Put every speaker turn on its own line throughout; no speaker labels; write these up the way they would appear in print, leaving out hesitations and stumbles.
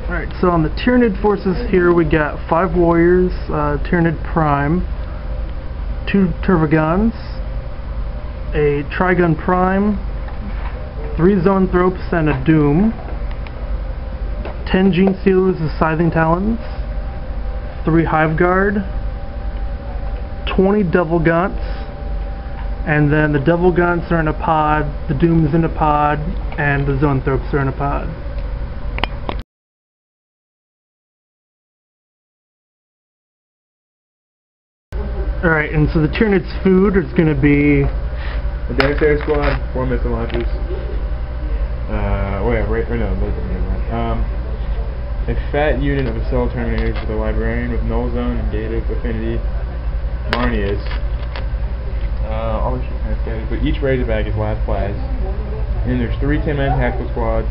Alright, so on the Tyranid forces here we got 5 warriors, Tyranid Prime, 2 Tervagons, a Trigun Prime, 3 Zoanthropes and a Doom, 10 Gene Stealers with Scything Talons, 3 Hive Guard, 20 Devil Gaunts, and then the Devil Gaunts are in a pod, the Doom is in a pod, and the Zoanthropes are in a pod. Alright, and so the Tyranids' food is going to be
a Devastator squad, 4 missile launchers. A fat unit of assault Terminators with a librarian with null zone and gate of affinity. Marnias. All this shit kind of scattered, but each Razorback is last class. And there's 3 10-man tactical squads.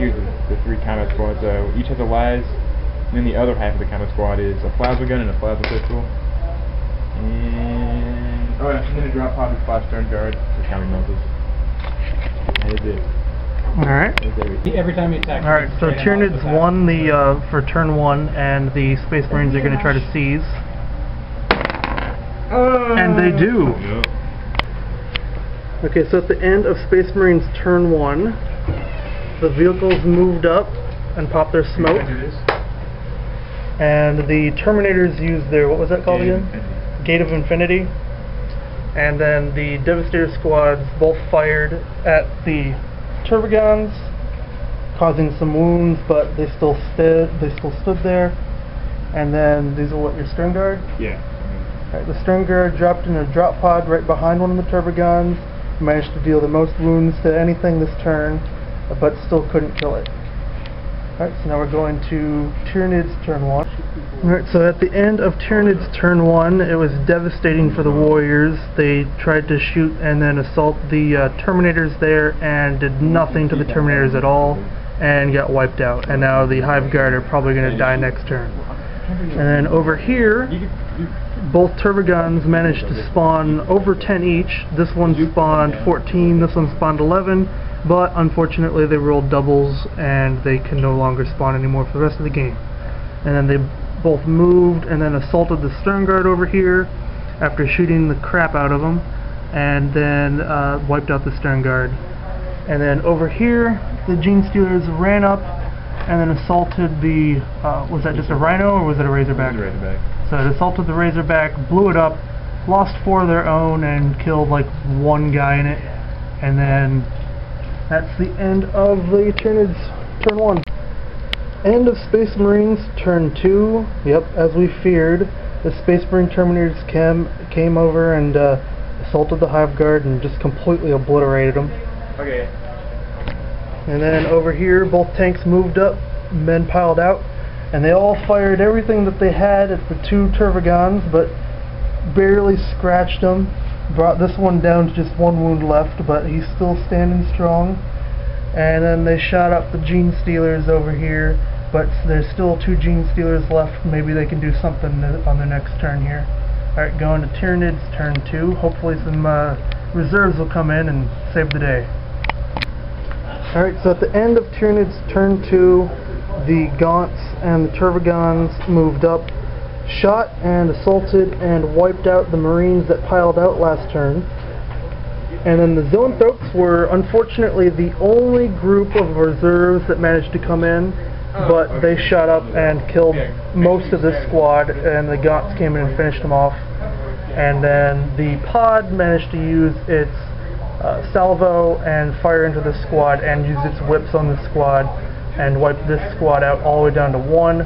Here's the 3 combat squads. Each has a Laz, and then the other half of the combat squad is a plasma gun and a plasma pistol. And then a drop pod with 5 stern guards for counting muzzles. That is it.
Alright.
Every time you attack.
Alright, so Tyranids won the for turn 1, and the Space Marines are going to try to seize. And they do.
Yep.
Okay, so at the end of Space Marines turn 1, the vehicles moved up and popped their smoke. And the Terminators used their, what was that called again? Gate of Infinity. And then the Devastator squads both fired at the Tervagons, causing some wounds, but they still stood there. And then these are what, your Stern Guard?
Yeah.
Right, the Stern Guard dropped in a drop pod right behind one of the Tervagons, managed to deal the most wounds to anything this turn, but still couldn't kill it. Alright, so now we're going to Tyranids turn 1. Alright, so at the end of Tyranids turn 1, it was devastating for the warriors. They tried to shoot and then assault the Terminators there and did nothing to the Terminators at all and got wiped out. And now the Hive Guard are probably going to die next turn. And then over here, both Tervagons managed to spawn over 10 each. This one spawned 14, this one spawned 11. But unfortunately they rolled doubles and they can no longer spawn anymore for the rest of the game. And then they both moved and then assaulted the Stern Guard over here after shooting the crap out of them, and then wiped out the Stern Guard. And then over here the Gene Stealers ran up and then assaulted the, was that just a Rhino or was it a Razorback?
It was a Razorback. So
it assaulted the Razorback, blew it up, lost 4 of their own and killed like 1 guy in it. And then that's the end of the Tyranids turn 1. End of Space Marines turn 2. Yep, as we feared, the Space Marine Terminators came over and assaulted the Hive Guard and just completely obliterated them.
Okay.
And then over here, both tanks moved up, men piled out, and they all fired everything that they had at the 2 Tervagons, but barely scratched them. Brought this one down to just 1 wound left, but he's still standing strong. And then they shot up the Gene Stealers over here, but there's still 2 Gene Stealers left. Maybe they can do something on their next turn here. Alright, going to Tyranids turn 2. Hopefully some reserves will come in and save the day. Alright, so at the end of Tyranids turn 2, the Gaunts and the Tervagons moved up, shot and assaulted and wiped out the Marines that piled out last turn. And then the Zoanthropes were unfortunately the only group of reserves that managed to come in, but they shot up and killed most of this squad, and the Gaunts came in and finished them off. And then the pod managed to use its salvo and fire into the squad and use its whips on the squad and wipe this squad out all the way down to 1.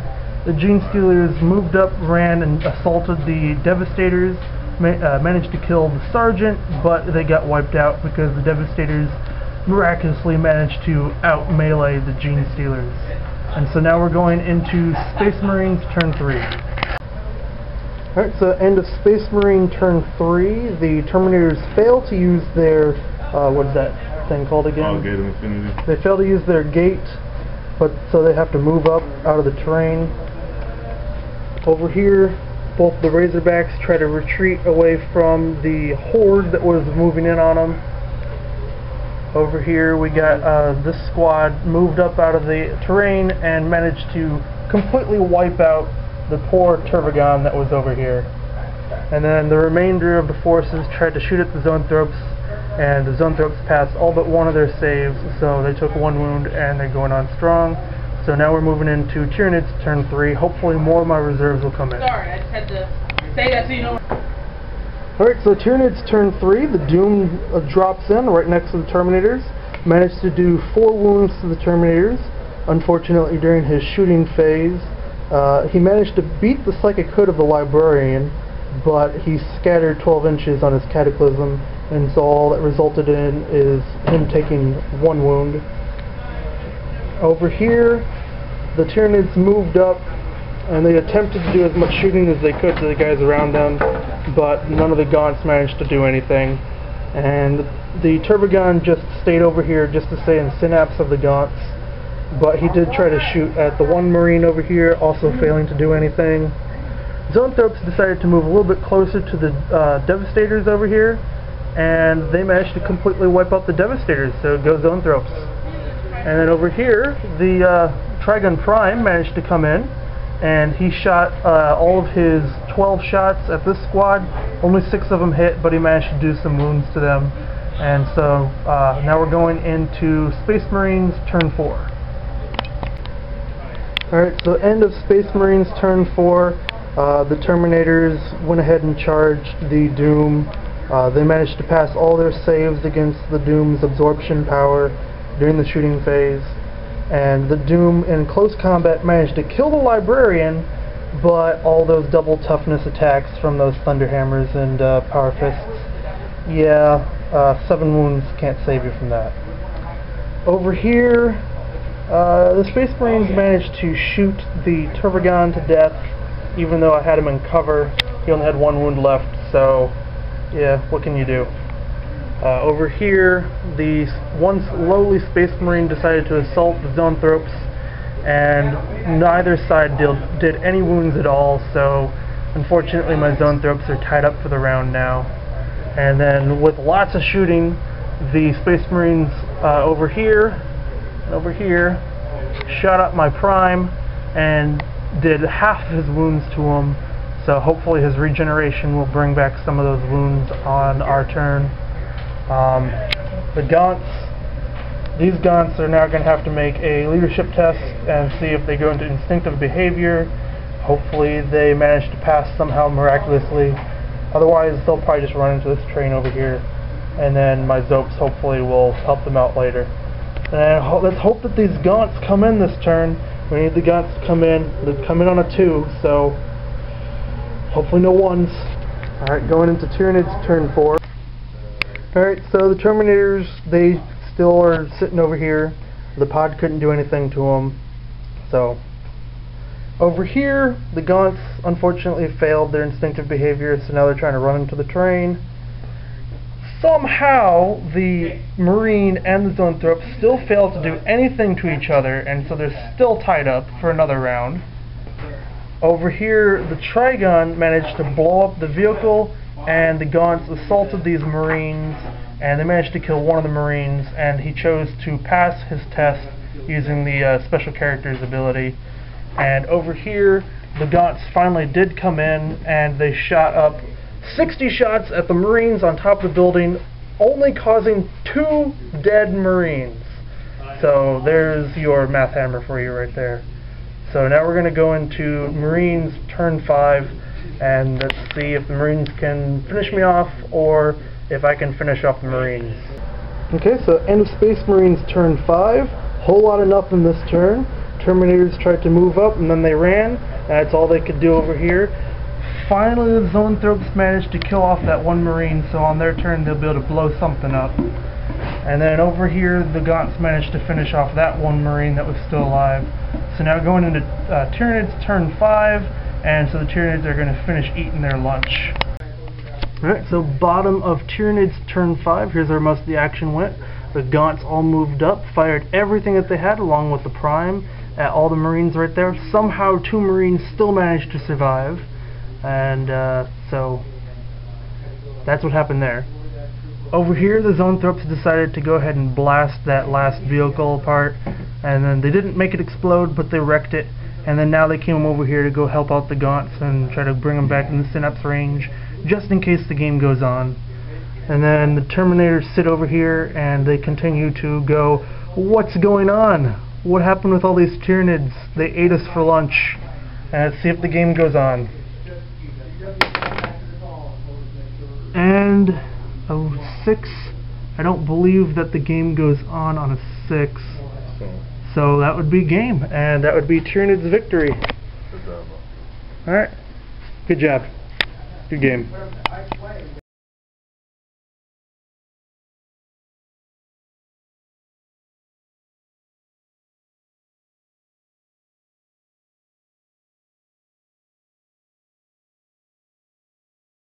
The Gene Stealers moved up, ran, and assaulted the Devastators, managed to kill the Sergeant, but they got wiped out because the Devastators miraculously managed to out-melee the Gene Stealers. And so now we're going into Space Marines turn 3. Alright, so end of Space Marine turn 3, the Terminators fail to use their, what is that thing called again?
Gate of Infinity.
They fail to use their gate, but so they have to move up out of the terrain. Over here, both the Razorbacks try to retreat away from the horde that was moving in on them. Over here we got this squad moved up out of the terrain and managed to completely wipe out the poor Tervagon that was over here. And then the remainder of the forces tried to shoot at the Zoanthropes, and the Zoanthropes passed all but one of their saves, so they took 1 wound and they're going on strong. So now we're moving into Tyranids turn 3. Hopefully more of my reserves will come in.
Sorry, I just had to say that so you know.
Alright, so Tyranids turn 3, the Doom drops in right next to the Terminators. Managed to do 4 wounds to the Terminators. Unfortunately, during his shooting phase, he managed to beat the Psychic Hood of the Librarian, but he scattered 12 inches on his Cataclysm, and so all that resulted in is him taking 1 wound. Over here, the Tyranids moved up, and they attempted to do as much shooting as they could to the guys around them, but none of the Gaunts managed to do anything. And the Tervagon just stayed over here just to stay in synapse of the Gaunts, but he did try to shoot at the 1 Marine over here, also failing to do anything. Zoanthropes decided to move a little bit closer to the Devastators over here, and they managed to completely wipe out the Devastators, so go Zoanthropes. And then over here, the Trigon Prime managed to come in, and he shot all of his 12 shots at this squad. Only 6 of them hit, but he managed to do some wounds to them. And so now we're going into Space Marines turn 4. Alright, so end of Space Marines turn 4. The Terminators went ahead and charged the Doom. They managed to pass all their saves against the Doom's absorption power during the shooting phase. And the Doom in close combat managed to kill the Librarian, but all those double toughness attacks from those Thunderhammers and Power Fists, yeah, 7 wounds can't save you from that. Over here, the Space Marines managed to shoot the Tervagon to death, even though I had him in cover. He only had 1 wound left, so yeah, what can you do? Over here, the once lowly Space Marine decided to assault the Zoanthropes, and neither side did any wounds at all, so unfortunately my Zoanthropes are tied up for the round now. And then with lots of shooting, the Space Marines over here shot up my Prime and did half of his wounds to him, so hopefully his regeneration will bring back some of those wounds on our turn. The Gaunts, these Gaunts are now going to have to make a leadership test and see if they go into instinctive behavior. Hopefully they manage to pass somehow miraculously. Otherwise they'll probably just run into this train over here, and then my Zopes hopefully will help them out later. And let's hope that these Gaunts come in this turn. We need the Gaunts to come in. They come in on a 2, so hopefully no 1s. Alright, going into Tyranids turn 4. Alright, so the Terminators, they still are sitting over here. The pod couldn't do anything to them. So, over here, the Gaunts unfortunately failed their instinctive behavior, so now they're trying to run into the train. Somehow, the Marine and the Zoanthrope still fail to do anything to each other, and so they're still tied up for another round. Over here, the Trigon managed to blow up the vehicle, and the Gaunts assaulted these Marines, and they managed to kill 1 of the Marines, and he chose to pass his test using the special character's ability. And over here, the Gaunts finally did come in, and they shot up 60 shots at the Marines on top of the building, only causing 2 dead Marines. So there's your math hammer for you right there. So now we're going to go into Marines turn 5, and let's see if the Marines can finish me off, or if I can finish off the Marines. Okay, so end of Space Marines turn 5. Whole lot of nothing this turn. Terminators tried to move up, and then they ran. That's all they could do over here. Finally, the Zoanthropes managed to kill off that 1 Marine, so on their turn they'll be able to blow something up. And then over here, the Gaunts managed to finish off that 1 Marine that was still alive. So now going into Tyranids turn 5, and so the Tyranids are going to finish eating their lunch. Alright, so bottom of Tyranids turn 5, here's where most of the action went. The Gaunts all moved up, fired everything that they had along with the Prime at all the Marines right there. Somehow 2 Marines still managed to survive, and so that's what happened there. over here the Zoanthropes decided to go ahead and blast that last vehicle apart, and then they didn't make it explode, but they wrecked it, and then now they came over here to go help out the Gaunts and try to bring them back in the Synapse range, just in case the game goes on. And then the Terminators sit over here and they continue to go, what's going on? What happened with all these Tyranids? They ate us for lunch. And let's see if the game goes on. And a 6. I don't believe that the game goes on a 6. So that would be game, and that would be Tyranids' victory. Alright. Good job. Good game.